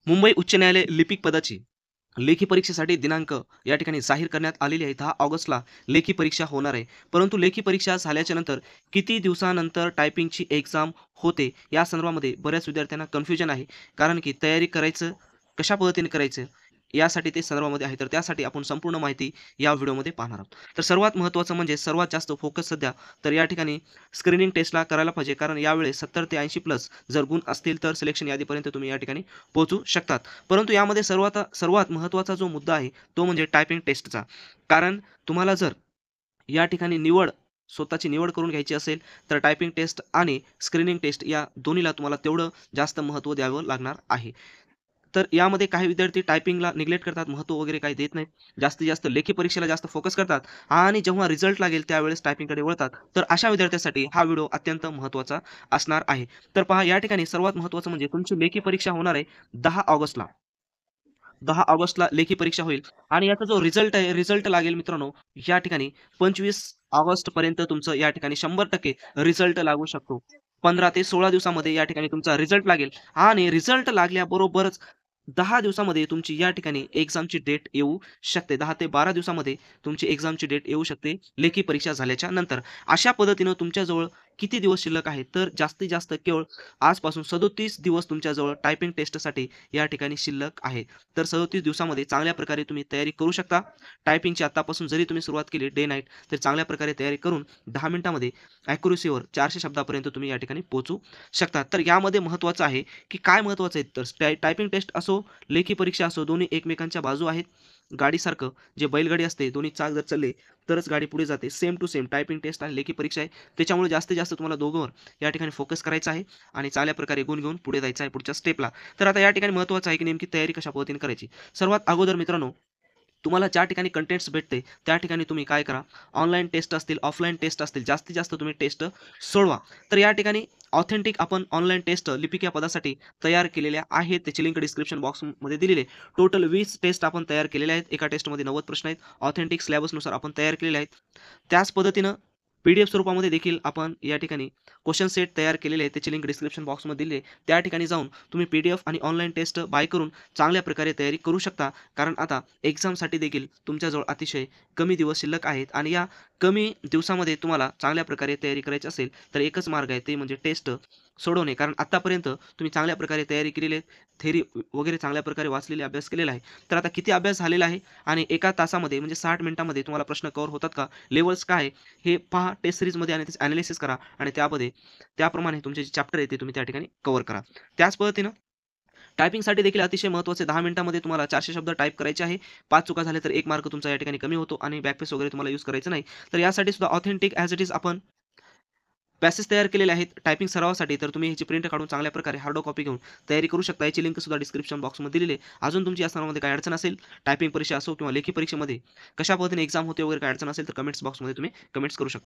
मुंबई उच्च न्यायालय लिपिक पदाची लेखी परीक्षेसाठी दिनांक या ठिकाणी जाहीर करण्यात आलेली आहे. 10 ऑगस्टला लेखी परीक्षा होणार आहे. परंतु लेखी परीक्षा झाल्याच्या नंतर किती दिवसानंतर टायपिंगची एक्झाम होते, या संदर्भामध्ये बऱ्याच विद्यार्थ्यांना कन्फ्युजन आहे. कारण की तयारी करायचं, कशा पद्धतीने करायचं, यासाठी ते संदर्भामध्ये आहे. तर त्यासाठी आपण संपूर्ण माहिती या व्हिडिओमध्ये पाहणार आहोत. तर सर्वात महत्त्वाचं म्हणजे सर्वात जास्त फोकस सध्या तर या ठिकाणी स्क्रीनिंग टेस्टला करायला पाहिजे. कारण यावेळेस 70 ते 80 प्लस जर गुण असतील तर सिलेक्शन यादीपर्यंत तुम्ही या ठिकाणी पोहोचू शकतात. परंतु यामध्ये सर्वात सर्वात महत्त्वाचा जो मुद्दा आहे, तो म्हणजे टायपिंग टेस्टचा. कारण तुम्हाला जर या ठिकाणी स्वतःची निवड करून घ्यायची असेल, तर टायपिंग टेस्ट आणि स्क्रीनिंग टेस्ट या दोन्हीला तुम्हाला तेवढं जास्त महत्त्व द्यावं लागणार आहे. तर यामध्ये काही विद्यार्थी टायपिंगला निग्लेक्ट करतात, महत्त्व वगैरे काही देत नाहीत. जास्तीत जास्त लेखी परीक्षेला जास्त फोकस करतात आणि जेव्हा रिझल्ट लागेल त्यावेळेस टायपिंगकडे वळतात. तर अशा विद्यार्थ्यांसाठी हा व्हिडिओ अत्यंत महत्त्वाचा असणार आहे. तर पहा, या ठिकाणी सर्वात महत्त्वाचं म्हणजे तुमची लेखी परीक्षा होणार आहे 10 ऑगस्टला. 10 ऑगस्टला लेखी परीक्षा होईल आणि याचा जो रिझल्ट आहे, रिझल्ट लागेल मित्रांनो, या ठिकाणी 25 ऑगस्टपर्यंत तुमचं या ठिकाणी 100% रिझल्ट लागू शकतो. 15 ते 16 दिवसामध्ये या ठिकाणी तुमचा रिझल्ट लागेल आणि रिझल्ट लागल्याबरोबरच 10 दिवसामध्ये तुमची या ठिकाणी एक्झामची डेट येऊ शकते. 10 ते 12 दिवसामध्ये तुमची एक्झामची डेट येऊ शकते, लेखी परीक्षा झाल्याच्या नंतर. अशा पद्धतीनं तुमच्याजवळ किती दिवस शिल्लक आहेत, तर जास्तीत जास्त केवळ आजपासून 37 दिवस तुमच्याजवळ टायपिंग टेस्टसाठी या ठिकाणी शिल्लक आहे. तर 37 दिवसामध्ये चांगल्या प्रकारे तुम्ही तयारी करू शकता. टायपिंगची आत्तापासून जरी तुम्ही सुरुवात केली डे नाईट, तर चांगल्या प्रकारे तयारी करून 10 मिनिटामध्ये ॲक्युरसीवर 400 शब्दापर्यंत तुम्ही या ठिकाणी पोहोचू शकता. तर यामध्ये महत्त्वाचं आहे, की काय महत्त्वाचं आहे, तर टायपिंग टेस्ट असो, लेखी परीक्षा असो, दोन्ही एकमेकांच्या बाजू आहेत. गाडीसारखं जे बैलगाडी असते, दोन्ही चाक जर चालले तरच गाडी पुढे जाते. Same to same typing test आणि लेखी परीक्षा आहे. त्याच्यामुळे जास्तीत जास्त तुम्हाला दोघांवर या ठिकाणी फोकस करायचा आहे आणि चांगल्या प्रकारे गुण घेऊन पुढे जायचं आहे पुढच्या स्टेपला. तर आता या ठिकाणी महत्त्वाचं आहे, की नेमकी तयारी कशा पद्धतीने करायची. सर्वात अगोदर मित्रांनो, तुम्हाला ज्या ठिकाणी कंटेंट्स भेटते, त्या ठिकाणी तुम्ही काय करा, ऑनलाईन टेस्ट असतील, ऑफलाईन टेस्ट असतील, जास्तीत जास्त तुम्ही टेस्ट सोडवा. तर या ठिकाणी ऑथेंटिक आपण ऑनलाईन टेस्ट लिपिक या पदासाठी तयार केलेल्या आहेत. त्याची लिंक डिस्क्रिप्शन बॉक्समध्ये दिलेली आहे. टोटल 20 टेस्ट आपण तयार केलेल्या आहेत. एका टेस्टमध्ये 90 प्रश्न आहेत. ऑथेंटिक सिलेबसनुसार आपण तयार केलेले आहेत. त्याच पद्धतीनं पी-डी-एफ स्वरूपामध्ये देखील आपण या ठिकाणी क्वेश्चन सेट तयार केलेले आहेत. त्याची लिंक डिस्क्रिप्शन बॉक्समध्ये दिली आहे. त्या ठिकाणी जाऊन तुम्ही पी-डी-एफ आणि ऑनलाईन टेस्ट बाय करून चांगल्या प्रकारे तयारी करू शकता. कारण आता एक्झामसाठी देखील तुमच्याजवळ अतिशय कमी दिवस शिल्लक आहेत आणि या कमी दिवसामध्ये तुम्हाला चांगल्या प्रकारे तयारी करायची असेल, तर एकच मार्ग आहे, ते म्हणजे टेस्ट सोडवणे. कारण आत्तापर्यंत तुम्ही चांगल्या प्रकारे तयारी केलेली आहे. थेअरी वगैरे चांगल्या प्रकारे वाचलेले, अभ्यास केलेला आहे. तर आता किती अभ्यास झालेला आहे आणि एका तासामध्ये म्हणजे 60 मिनिटामध्ये तुम्हाला प्रश्न कव्हर होतात का? लेव्हल्स काय आहे? हे पहा टेस्ट सीरीजमध्ये आणि त्याचं एनालिसिस करा आणि त्याप्रमाणे तुमचे जे चॅप्टर आहे ते तुम्ही त्या ठिकाणी कव्हर करा. त्याच पद्धतीनं टायपिंगसाठी देखील अतिशय महत्त्वाचे 10 मिनिटांमध्ये तुम्हाला 400 शब्द टाइप करायचे आहे. 5 चुका झाल्या तर 1 मार्क तुमचा या ठिकाणी कमी होतो आणि बॅकपेस वगैरे तुम्हाला यूज करायचं नाही. तर यासाठी सुद्धा ऑथेंटिक ॲज इट इज आपण पॅसेज तयार केलेले आहेत टायपिंग सरावासाठी. तर तुम्ही ह्याची प्रिंट काढून चांगल्या प्रकारे हार्ड कॉपी घेऊन तयारी करू शकता. याची लिंक सुद्धा डिस्क्रिप्शन बॉक्समध्ये दिलेली आहे. अजून तुमची या सरावामध्ये काही अडचण असेल, टायपिंग परीक्षा असो किंवा लेखी परीक्षेमध्ये कशा पद्धतीने एक्झाम होते वगैरे काही अडचण असेल, तर कमेंट्स बॉक्समध्ये तुम्ही कमेंट्स करू शकता.